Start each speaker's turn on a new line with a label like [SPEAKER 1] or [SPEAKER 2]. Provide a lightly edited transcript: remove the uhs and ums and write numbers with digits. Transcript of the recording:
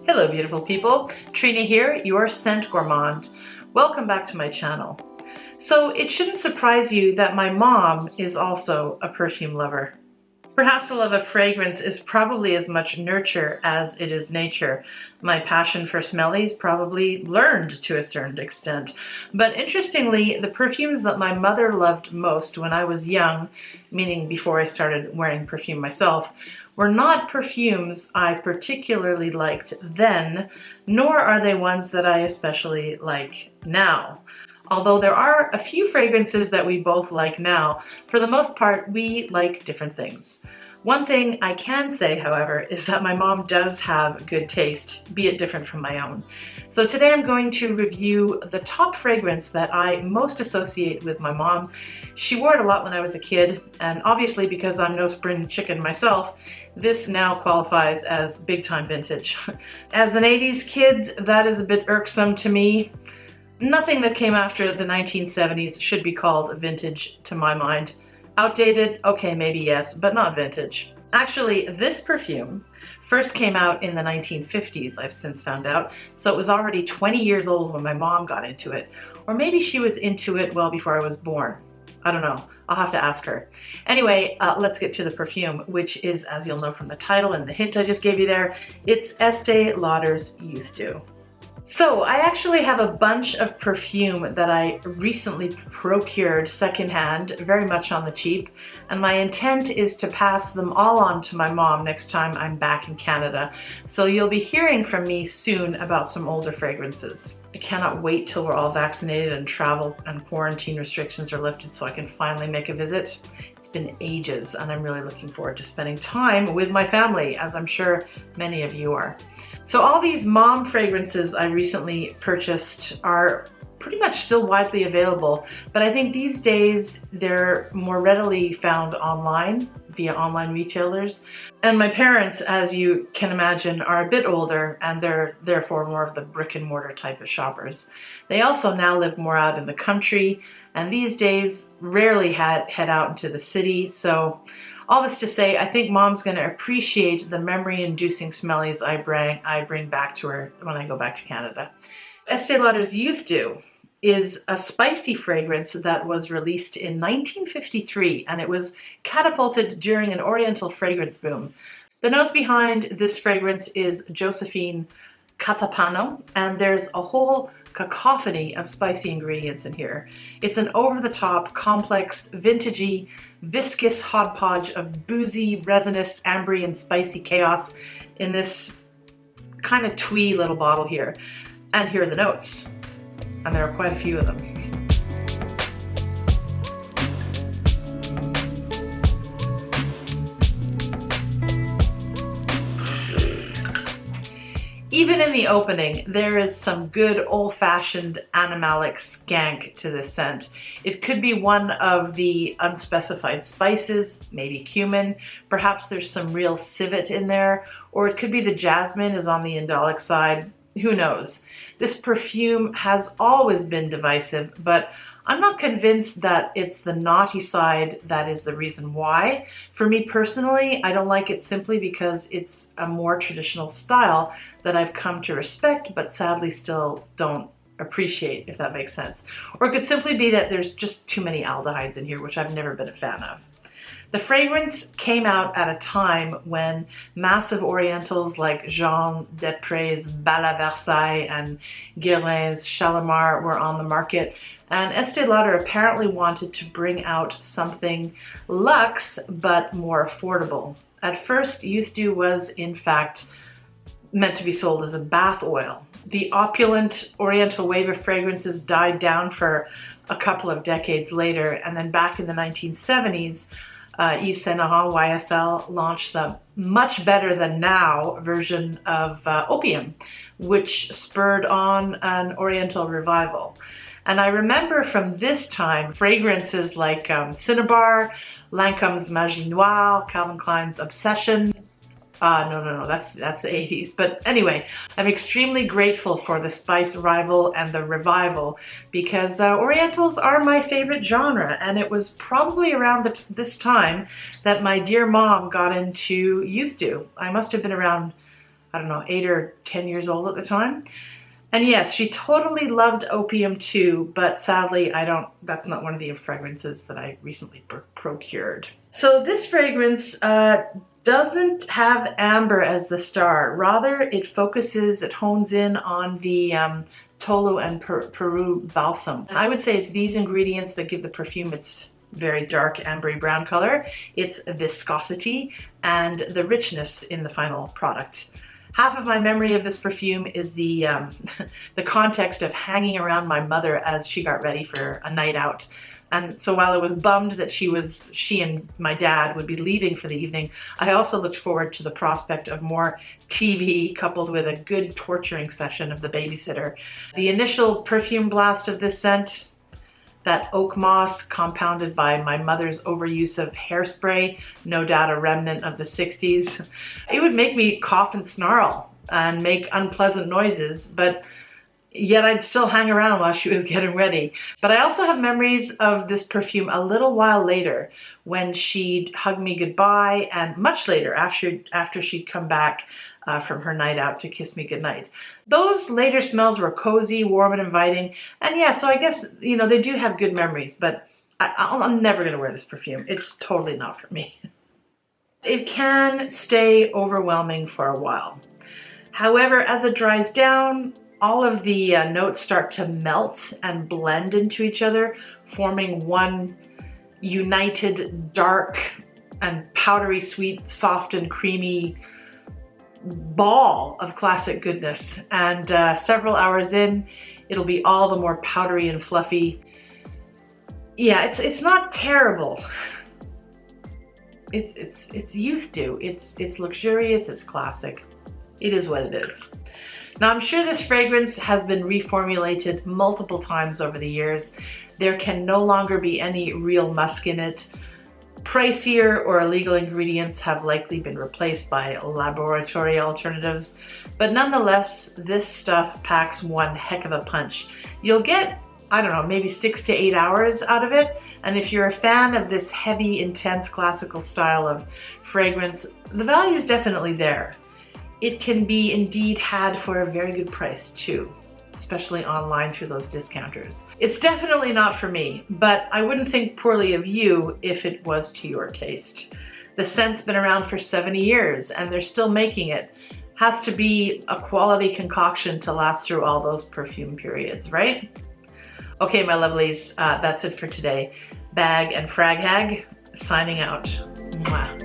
[SPEAKER 1] Hello beautiful people, Trina here, your scent gourmand. Welcome back to my channel. So it shouldn't surprise you that my mom is also a perfume lover. Perhaps the love of fragrance is probably as much nurture as it is nature. My passion for smellies probably learned to a certain extent. But interestingly, the perfumes that my mother loved most when I was young, meaning before I started wearing perfume myself, were not perfumes I particularly liked then, nor are they ones that I especially like now. Although there are a few fragrances that we both like now, for the most part, we like different things. One thing I can say, however, is that my mom does have good taste, be it different from my own. So today I'm going to review the top fragrance that I most associate with my mom. She wore it a lot when I was a kid, and obviously because I'm no spring chicken myself, this now qualifies as big time vintage. As an 80s kid, that is a bit irksome to me. Nothing that came after the 1970s should be called vintage to my mind. Outdated? Okay, maybe yes, but not vintage. Actually, this perfume first came out in the 1950s, I've since found out, so it was already 20 years old when my mom got into it. Or maybe she was into it well before I was born. I don't know. I'll have to ask her. Anyway, let's get to the perfume, which is, as you'll know from the title and the hint I just gave you there, it's Esté Lauder's Youth Dew. So I actually have a bunch of perfume that I recently procured secondhand, very much on the cheap, and my intent is to pass them all on to my mom next time I'm back in Canada. So you'll be hearing from me soon about some older fragrances. I cannot wait till we're all vaccinated and travel and quarantine restrictions are lifted so I can finally make a visit. It's been ages and I'm really looking forward to spending time with my family, as I'm sure many of you are. So all these mom fragrances I recently purchased are pretty much still widely available, but I think these days they're more readily found online via online retailers. And my parents, as you can imagine, are a bit older and they're therefore more of the brick and mortar type of shoppers. They also now live more out in the country and these days rarely head out into the city. So all this to say, I think mom's going to appreciate the memory-inducing smellies I bring back to her when I go back to Canada. Esté Lauder's Youth Dew is a spicy fragrance that was released in 1953, and it was catapulted during an oriental fragrance boom. The nose behind this fragrance is Josephine Catapano, and there's a whole cacophony of spicy ingredients in here. It's an over-the-top, complex, vintagey, viscous hodgepodge of boozy, resinous, ambery, and spicy chaos in this kind of twee little bottle here. And here are the notes. And there are quite a few of them. Even in the opening, there is some good old-fashioned animalic skank to this scent. It could be one of the unspecified spices, maybe cumin, perhaps there's some real civet in there, or it could be the jasmine is on the indolic side, who knows. This perfume has always been divisive, but I'm not convinced that it's the naughty side that is the reason why. For me personally, I don't like it simply because it's a more traditional style that I've come to respect, but sadly still don't appreciate, if that makes sense. Or it could simply be that there's just too many aldehydes in here, which I've never been a fan of. The fragrance came out at a time when massive orientals like Jean Desprez's Bal à Versailles and Guerlain's Shalimar were on the market, and Esté Lauder apparently wanted to bring out something luxe but more affordable. At first, Youth Dew was in fact meant to be sold as a bath oil. The opulent oriental wave of fragrances died down for a couple of decades later, and then back in the 1970s, Yves Saint Laurent YSL launched the much better than now version of Opium, which spurred on an oriental revival. And I remember from this time fragrances like Cinnabar, Lancome's Magie Noire, Calvin Klein's Obsession. No, that's the 80s. But anyway, I'm extremely grateful for the spice rival and the revival because Orientals are my favorite genre, and it was probably around this time that my dear mom got into Youth Dew. I must have been around I don't know, 8 or 10 years old at the time. And yes, she totally loved opium too, but sadly that's not one of the fragrances that I recently procured. So this fragrance doesn't have amber as the star. Rather, it hones in on the Tolu and Peru balsam. And I would say it's these ingredients that give the perfume its very dark ambery brown color. It's viscosity and the richness in the final product. Half of my memory of this perfume is the context of hanging around my mother as she got ready for a night out. And so while I was bummed that she and my dad would be leaving for the evening, I also looked forward to the prospect of more TV coupled with a good torturing session of the babysitter. The initial perfume blast of this scent, that oak moss compounded by my mother's overuse of hairspray, no doubt a remnant of the 60s. It would make me cough and snarl and make unpleasant noises, but yet I'd still hang around while she was getting ready. But I also have memories of this perfume a little while later when she'd hug me goodbye, and much later after she'd come back from her night out to kiss me goodnight. Those later smells were cozy, warm, and inviting. And yeah, so I guess, you know, they do have good memories, but I'm never gonna wear this perfume. It's totally not for me. It can stay overwhelming for a while. However, as it dries down, all of the notes start to melt and blend into each other, forming one united, dark and powdery sweet, soft and creamy ball of classic goodness. And several hours in, it'll be all the more powdery and fluffy. Yeah, it's not terrible. It's youth dew. It's luxurious, it's classic. It is what it is. Now, I'm sure this fragrance has been reformulated multiple times over the years. There can no longer be any real musk in it. Pricier or illegal ingredients have likely been replaced by laboratory alternatives, but nonetheless, this stuff packs one heck of a punch. You'll get, I don't know, maybe 6 to 8 hours out of it, and if you're a fan of this heavy, intense classical style of fragrance, the value is definitely there. It can be indeed had for a very good price too, especially online through those discounters. It's definitely not for me, but I wouldn't think poorly of you if it was to your taste. The scent's been around for 70 years and they're still making it. Has to be a quality concoction to last through all those perfume periods, right? Okay, my lovelies, that's it for today. Bag and Frag Hag, signing out. Mwah.